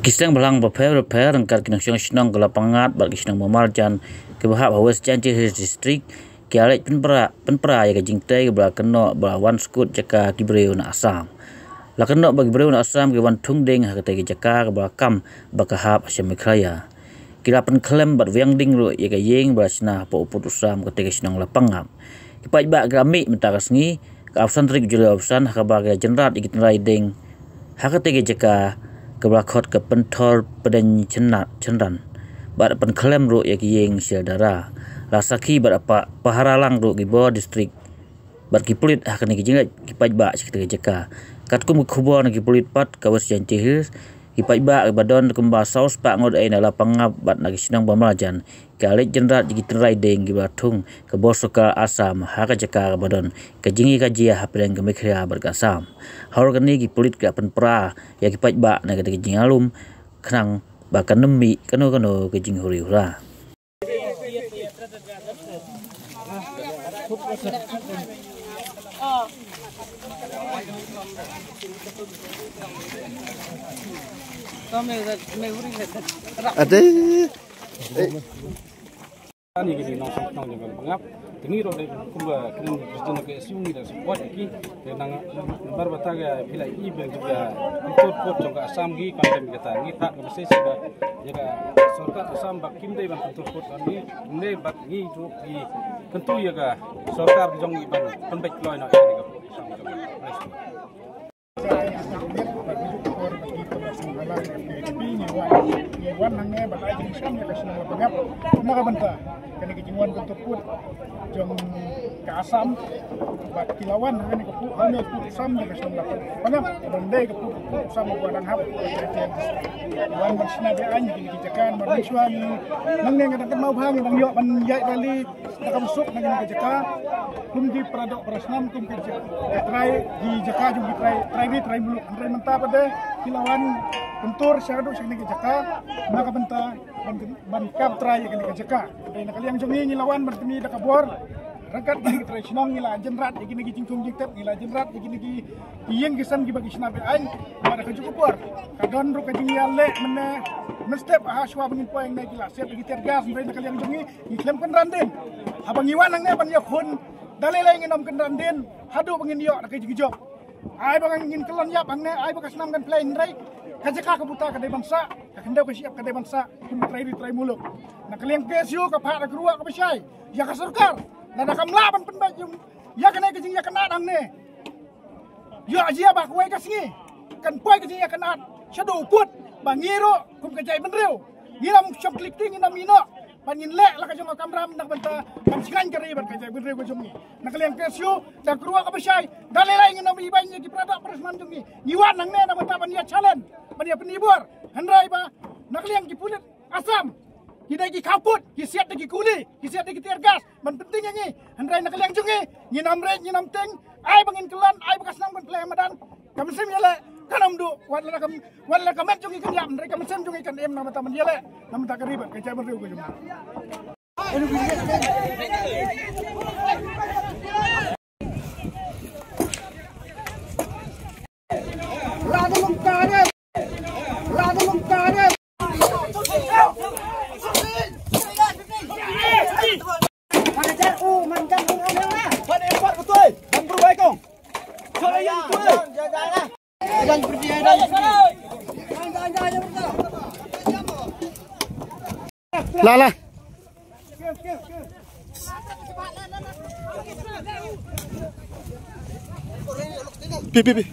Kisang belang berper rengkat kinang senang ke lapangat bagi senang memarjan ke bahap hawas janji distrik ke alat penpera ya kajing tay bela kena belawan skut jaka kibreu na Asam. La kena bagi breu na Asam ke wan tung ding ha kata jaka ke belakam bakahap Asyamikraya. Kira penklem bat wiang ding ru ya kayeng belasna pa uput usam kata senang lapangap. Kipai ba grami mentakas ngi ke absan trik jula absan ha bagai jenrat ikit riding ha kata jaka kebelakot ke pentor pedan cendan bar penklem ru ya kiyeng siadara rasaki bar apa paharalang ru gibo distrik bar kipulit akan kijingat kipai ba sekitar jeka katkum kubo na kipulit pat kawas janci kipai ba badon kumba saus pak ngod ai na lapangap bat nagi sinang pemelajan kalik jenrat jigitin riding gibatung ke bosoka Asam haka jeka badon kejingi kajia hapeleng kemikria berkasam hargani kipulit ke penpra ya kipai ba na kata kejing alum kenang bahkan nemi kano kejing huri-hura. Ada. Ani gini nang jangan pengap. Tini rode kumba kini presiden ke siungi dan support iki nang barbata ga pila iben juga ikut pot jong Asam gi kandem kita ngi tak mesti seba jaga sorkat Asam bak kimdai ban ikut pot ani ne bak ngi ju gi tentu ya ga sorkar jong iban penbek loy na ini ga Wan hangnya balai jenis kami kasih nama pengap, nak bantah. Kena kejinguan bentuk pun jom ke Asam, buat kilauan hangnya kepu, hangnya kepu Asam dia kasih nama pengap. Bendai kepu Asam mau barang hap. Wan bersih nabi anj kini kejakan, bersih ni, nangnya kadang mau hang, nang yok menjai kali, nak masuk nangnya kejakan. Kum di peradok perasnam, kum try di jaka jom di try bulu, try mentah pada kilauan. Bentur syaduk sing niki jaka maka benta ban kap tray kini jaka dai nak liang jongi ngilawan bertemi dak kabor rangkat gini tray sinong ngila jenrat iki niki cingkum jingtep ngila jenrat iki niki iyeng gisan gi bagi sinabe ain ada kajukupor kadon ru kajing yalle menne mestep ahaswa bengin poeng naik gila set lagi tergas dai nak liang jongi iklem kan randin abang iwan nang ne ban yakun dalai nginom kan randin hadu bengin yo dak kajigijok ai bang ngin kelon yap ang ne ai bekas nam kan play ndrai kajaka kebuta kadai bangsa kakendau ke siap kadai bangsa try muluk nak kaliang kesio ka phak kerua ka besai ya ka sarkar na nakamlaban penbaj yung ya kanai kejing ya kanat ang ne ya ajia ba kuai kasngi kan poi kejing ya kanat shadow put bangiro kum kajai benreu ngilam shop clicking inam ino pangin lek la ka jong kamram nak banta pansingan kari ban kajai benreu ko jongi nak kaliang kesio da kerua ka besai dalai ngin nabi bayi ki prada persman jongi niwan nang ne na banta ban ya challenge dia penibur handrai ba nakliang kipulit Asam hidai ki kaput ki siat ki kuli ki siat ki tergas man penting ngi handrai nakliang jungi nyinam re nyinam teng ai bangin kelan ai bekas nang ban play madan kamsim yale kanam du wala kamet jungi kan yam ndrai kamsim jungi kan em nama taman yale nama tak ribet ke jaman riu ko juma Lala. Pi.